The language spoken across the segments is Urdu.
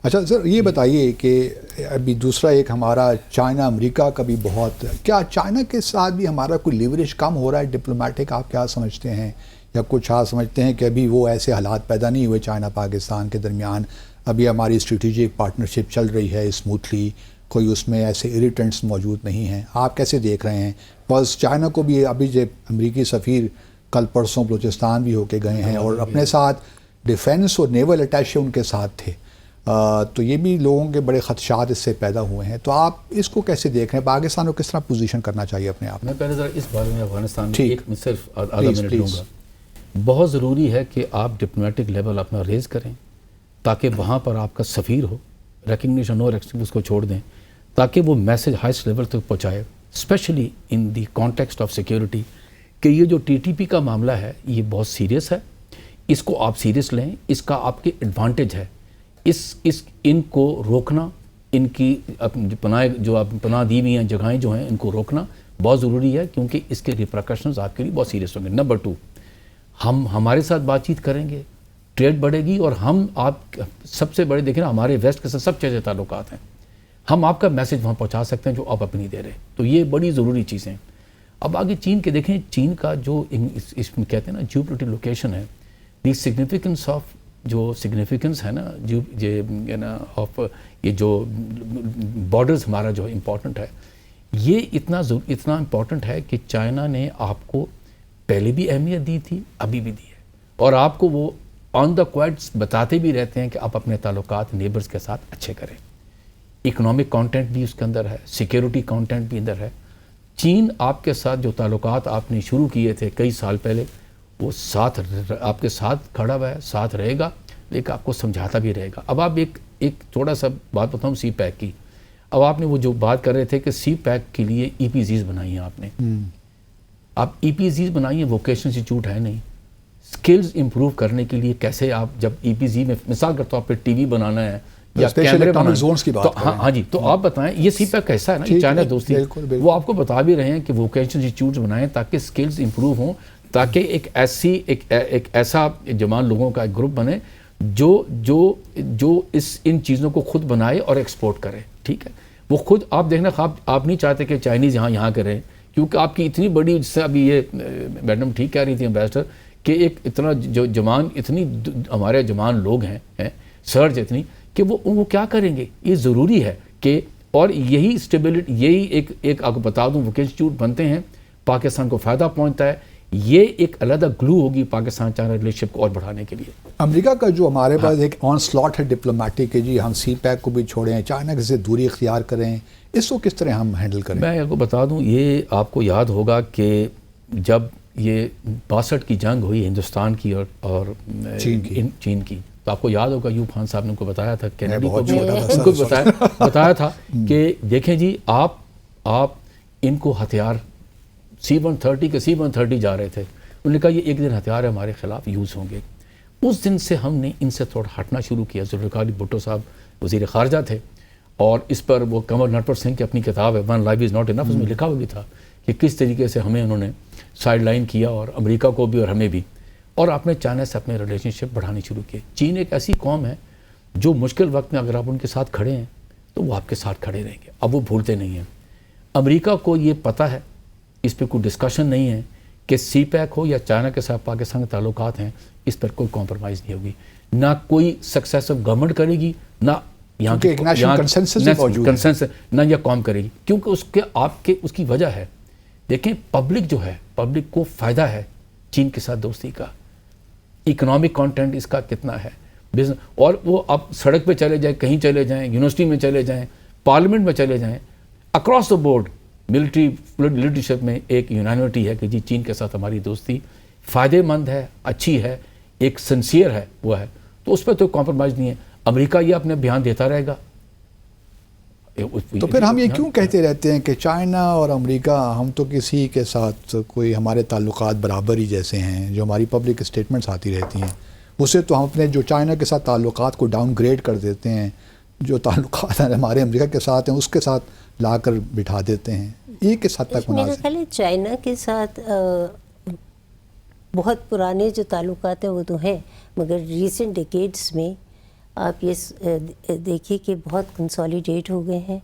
اچھا سر یہ بتائیے کہ ابھی دوسرا ایک ہمارا چائنا امریکہ کا بھی بہت، کیا چائنا کے ساتھ بھی ہمارا کوئی لیوریج کم ہو رہا ہے ڈپلومیٹک؟ آپ کیا سمجھتے ہیں، یا کچھ آپ سمجھتے ہیں کہ ابھی وہ ایسے حالات پیدا نہیں ہوئے چائنا پاکستان کے درمیان، ابھی ہماری اسٹریٹجک پارٹنرشپ چل رہی ہے اسموتھلی، کوئی اس میں ایسے اریٹنٹس موجود نہیں ہیں؟ آپ کیسے دیکھ رہے ہیں؟ بس چائنا کو بھی ابھی جو امریکی سفیر کل پرسوں بلوچستان بھی ہو کے گئے ہیں اور اپنے ساتھ ڈیفینس اور نیول اٹیچے ان کے ساتھ تھے، تو یہ بھی لوگوں کے بڑے خدشات اس سے پیدا ہوئے ہیں، تو آپ اس کو کیسے دیکھ رہے ہیں؟ پاکستان کو کس طرح پوزیشن کرنا چاہیے اپنے آپ؟ میں پہلے ذرا اس بارے میں افغانستان میں ایک صرف آدھا منٹ لوں گا۔ بہت ضروری ہے کہ آپ ڈپلومیٹک لیول اپنا ریز کریں تاکہ وہاں پر آپ کا سفیر ہو، ریکگنیشن اور اس کو چھوڑ دیں تاکہ وہ میسج ہائیسٹ لیول تک پہنچائے، specially in the context of security, کہ یہ جو ٹی ٹی پی کا معاملہ ہے یہ بہت سیریس ہے، اس کو آپ سیریس لیں، اس کا آپ کے ایڈوانٹیج ہے، ان کو روکنا، ان کی جو آپ پناہ دی ہوئی ہیں جگہیں جو ہیں ان کو روکنا بہت ضروری ہے، کیونکہ اس کے ریپرکشنز آپ کے لیے بہت سیریس ہوں گے۔ نمبر 2، ہمارے ساتھ بات چیت کریں گے، ٹریڈ بڑھے گی، اور آپ سب سے بڑے دیکھیں نا ہمارے ویسٹ کے ساتھ سب چیزیں تعلقات ہیں، ہم آپ کا میسج وہاں پہنچا سکتے ہیں جو آپ اپنی دے رہے، تو یہ بڑی ضروری چیزیں ہیں۔ اب آگے چین کے دیکھیں، چین کا جو اس میں کہتے ہیں نا جیو پولیٹیکل لوکیشن ہے، دی سگنیفیکنس آف جو سگنیفیکنس ہے نا آف یہ جو بارڈرز ہمارا جو امپورٹنٹ ہے، یہ اتنا امپورٹنٹ ہے کہ چائنا نے آپ کو پہلے بھی اہمیت دی تھی، ابھی بھی دی ہے، اور آپ کو وہ آن دا کوائٹس بتاتے بھی رہتے ہیں کہ آپ اپنے تعلقات نیبرز کے ساتھ اچھے کریں۔ اکنامک کانٹینٹ بھی اس کے اندر ہے، سیکیورٹی کانٹینٹ بھی اندر ہے۔ چین آپ کے ساتھ جو تعلقات آپ نے شروع کیے تھے کئی سال پہلے، وہ آپ کے ساتھ کھڑا ہوا ہے، ساتھ رہے گا، لیکن آپ کو سمجھاتا بھی رہے گا۔ اب آپ ایک تھوڑا سا بات بتاؤں سی پیک کی۔ اب آپ نے وہ جو بات کر رہے تھے کہ سی پیک کے لیے ای پی زیز بنائی ہیں آپ نے، آپ ای پی زیز بنائی ہیں، ووکیشنل انسٹیٹیوٹ ہے نہیں، سکلز امپروو کرنے کے لیے کیسے آپ جب ای پی زی میں مثال کے طور پہ ٹی وی بنانا ہے یا کیمرے بنانا، ہاں جی، تو آپ بتائیں یہ سی پیک کیسا ہے نا، یہ چائنا دوستی، وہ آپ کو بتا بھی رہے ہیں کہ ووکیشنل انسٹیٹیوٹس بنائیں تاکہ سکلز امپروو ہوں، تاکہ ایک ایسا جوان لوگوں کا ایک گروپ بنے جو ان چیزوں کو خود بنائے اور ایکسپورٹ کرے، ٹھیک ہے؟ وہ خود آپ دیکھنا، آپ نہیں چاہتے کہ چائنیز یہاں کریں، کیونکہ آپ کی اتنی بڑی، جس سے ابھی یہ میڈم ٹھیک کہہ رہی تھی امبیسڈر، کہ ایک اتنا جو جوان، اتنی ہمارے جوان لوگ ہیں سرج اتنی، کہ وہ کیا کریں گے؟ یہ ضروری ہے کہ، اور یہی اسٹیبلٹی، یہی ایک آپ کو بتا دوں ووکیشنل انسٹیٹیوٹ بنتے ہیں، پاکستان کو فائدہ پہنچتا ہے، یہ ایک علیحدہ گلو ہوگی پاکستان چائنا ریلیشن کو اور بڑھانے کے لیے۔ امریکہ کا جو ہمارے پاس ایک آن سلاٹ ہے ڈپلومیٹک کہ جی ہم سی پیک کو بھی چھوڑیں، چائنا سے دوری اختیار کریں، اس کو کس طرح ہم ہینڈل کریں؟ میں آپ کو بتا دوں، یہ آپ کو یاد ہوگا کہ جب یہ 62 کی جنگ ہوئی ہندوستان کی اور چین کی، تو آپ کو یاد ہوگا ایوب خان صاحب نے ان کو بتایا تھا، کینیڈی کو بھی ان کو بتایا تھا کہ دیکھیں جی آپ ان کو ہتھیار C-130 کے C-130 جا رہے تھے، انہوں نے کہا یہ ایک دن ہتھیار ہمارے خلاف یوز ہوں گے۔ اس دن سے ہم نے ان سے تھوڑا ہٹنا شروع کیا۔ ذوالفقار علی بھٹو صاحب وزیر خارجہ تھے، اور اس پر وہ کنور نٹور سنگھ کی اپنی کتاب ہے one life is not enough, اس میں لکھا ہوا بھی تھا کہ کس طریقے سے ہمیں انہوں نے سائڈ لائن کیا، اور امریکہ کو بھی اور ہمیں بھی، اور آپ نے چائنا سے اپنے ریلیشن شپ بڑھانی شروع کیے۔ چین ایک ایسی قوم ہے جو مشکل وقت میں اگر آپ ان کے ساتھ کھڑے ہیں تو وہ آپ کے ساتھ کھڑے رہیں گے، اب وہ بھولتے نہیں ہیں۔ امریکہ کو یہ پتہ ہے، اس پہ کوئی ڈسکشن نہیں ہے کہ سی پیک ہو یا چائنا کے ساتھ پاکستان کے تعلقات ہیں، اس پر کوئی کمپرومائز نہیں ہوگی، نہ کوئی سکسیسو گورنمنٹ کرے گی، نہ یہاں کی کنسنسس نہ یہ قوم کرے گی، کیونکہ اس کی وجہ ہے، دیکھیں پبلک جو ہے، پبلک کو فائدہ ہے چین کے ساتھ دوستی کا، اکنامک کانٹینٹ اس کا کتنا ہے، بزنس، اور وہ آپ سڑک پہ چلے جائیں، کہیں چلے جائیں، یونیورسٹی میں چلے جائیں، پارلیمنٹ میں چلے جائیں، across the board military leadership میں ایک یونانیمٹی ہے کہ جی چین کے ساتھ ہماری دوستی فائدہ مند ہے، اچھی ہے، ایک سنسیئر ہے، وہ ہے، تو اس پہ تو کمپرومائز نہیں ہے۔ امریکہ یہ اپنے بیان دیتا رہے گا۔ تو پھر ہم یہ کیوں کہتے رہتے ہیں کہ چائنا اور امریکہ، ہم تو کسی کے ساتھ کوئی ہمارے تعلقات برابر ہی جیسے ہیں، جو ہماری پبلک اسٹیٹمنٹس آتی رہتی ہیں، اس سے تو ہم اپنے جو چائنا کے ساتھ تعلقات کو ڈاؤن گریڈ کر دیتے ہیں، جو تعلقات ہیں ہمارے امریکہ کے ساتھ ہیں اس کے ساتھ لا کر بٹھا دیتے ہیں، یہ کس حد تک میرا خیال ہے چائنا کے ساتھ بہت پرانے جو تعلقات ہیں وہ تو ہیں، مگر ریسنٹ ڈیکیڈز میں آپ یہ دیکھیے کہ بہت کنسالیڈیٹ ہو گئے ہیں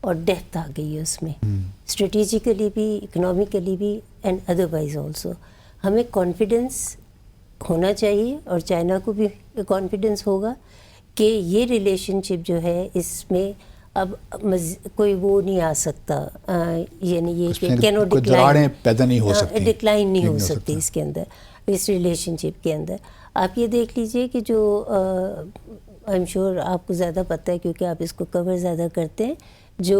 اور ڈیپتھ آ گئی ہے اس میں، اسٹریٹجیکلی بھی، اکنامکلی بھی، اینڈ ادروائز آلسو. ہمیں کانفیڈنس ہونا چاہیے اور چائنا کو بھی کانفیڈنس ہوگا کہ یہ ریلیشن شپ جو ہے اس میں اب کوئی وہ نہیں آ سکتا، یعنی یہ کہ کینوٹ ڈکلائن نہیں ہو سکتی اس کے اندر، اس ریلیشن شپ کے اندر. آپ یہ دیکھ لیجئے کہ جو آئی ایم شیور آپ کو زیادہ پتہ ہے کیونکہ آپ اس کو کور زیادہ کرتے ہیں، جو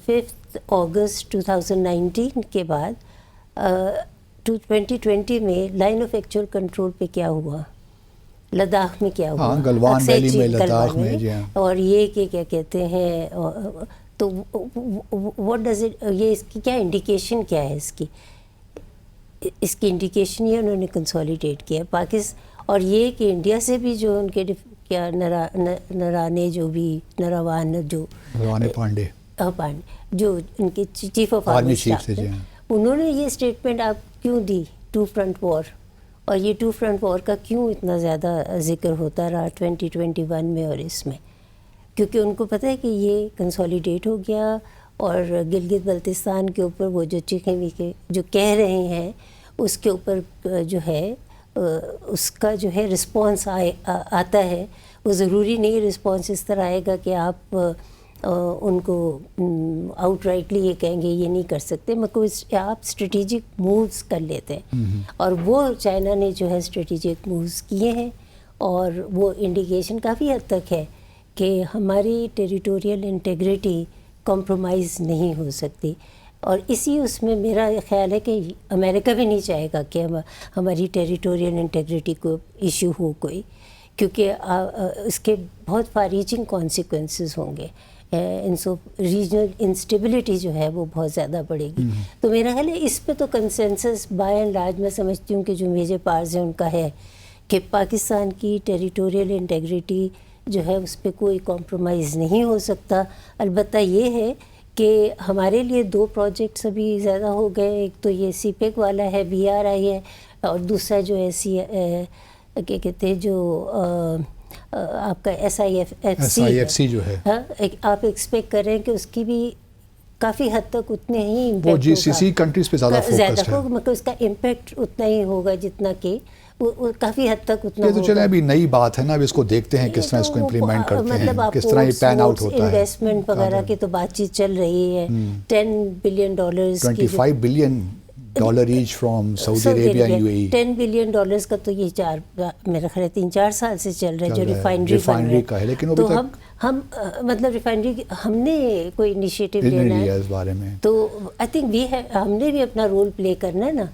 5 اگست 2019 کے بعد 2020 میں لائن آف ایکچوئل کنٹرول پہ کیا ہوا، لداخ میں کیا ہوا، گلوان ویلی میں، لداخ میں، اور یہ کہ کیا کہتے ہیں، تو واٹ ڈز اٹ، یہ اس کی کیا انڈیکیشن کیا ہے، اس کی انڈیکیشن یہ انہوں نے کنسالیڈیٹ کیا اور یہ کہ انڈیا سے بھی جو ان کے کیا نرانے جو بھی نراوان جو پانڈے جو ان کے چیف آف آرمی اسٹاف تھے، انہوں نے یہ اسٹیٹمنٹ آپ کیوں دی، 2 فرنٹ وار، اور یہ 2 فرنٹ وار کا کیوں اتنا زیادہ ذکر ہوتا رہا 2021 میں اور اس میں، کیونکہ ان کو پتہ ہے کہ یہ کنسالیڈیٹ ہو گیا اور گلگت بلتستان کے اوپر وہ جو چیخیں کے جو کہہ رہے ہیں اس کے اوپر جو ہے اس کا جو ہے رسپانس آتا ہے. وہ ضروری نہیں رسپانس اس طرح آئے گا کہ آپ ان کو آؤٹ رائٹلی یہ کہیں گے یہ نہیں کر سکتے، مگر آپ اسٹریٹجک مووز کر لیتے ہیں، اور وہ چائنا نے جو ہے اسٹریٹجک مووز کیے ہیں، اور وہ انڈیکیشن کافی حد تک ہے کہ ہماری ٹیریٹوریل انٹیگریٹی کمپرومائز نہیں ہو سکتی. اور اسی اس میں میرا خیال ہے کہ امریکہ بھی نہیں چاہے گا کہ ہماری ٹیریٹوریل انٹیگریٹی کو ایشو ہو کوئی، کیونکہ اس کے بہت فار ریچنگ کانسیکوینسز ہوں گے. ریجنل انسٹیبلٹی جو ہے وہ بہت زیادہ بڑھے گی. تو میرا خیال ہے اس پہ تو کنسنسس بائی اینڈ لارج میں سمجھتی ہوں کہ جو میجر پاورز ہیں ان کا ہے کہ پاکستان کی ٹیریٹوریل انٹیگریٹی جو ہے اس پہ کوئی کمپرومائز نہیں ہو سکتا. البتہ یہ ہے کہ ہمارے لیے 2 پروجیکٹس ابھی زیادہ ہو گئے، ایک تو یہ سی پیک والا ہے، BRI ہے، اور دوسرا جو ہے کیا کہتے ہیں جو آپ کا SIFC جو ہے، آپ ایکسپیکٹ کر رہے ہیں کہ اس کی بھی کافی حد تک اتنے ہی وہ GCC کنٹریز پہ زیادہ فوکسڈ ہے، مگر اس کا امپیکٹ اتنا ہی ہوگا جتنا کہ وہ کافی حد تک اتنا ہوگا. یہ تو چلیں ابھی نئی بات ہے نا، اب اس کو دیکھتے ہیں کس طرح اس کو امپلیمنٹ کرتے ہیں، کس طرح یہ پین آؤٹ ہوتا ہے. انویسٹمنٹ وغیرہ کی تو بات چیت چل رہی ہے، $10 billion 25 billion dollar each from Saudi Arabia and UAE. $10 billion کا تو یہ میرا خیال 3-4 سال سے چل رہا ہے جو ریفائنری کا ہے، لیکن تو ہم مطلب ریفائنری ہم نے کوئی انیشیٹو لینا ہے اس بارے میں، تو آئی تھنک ہم نے بھی اپنا رول پلے کرنا ہے نا.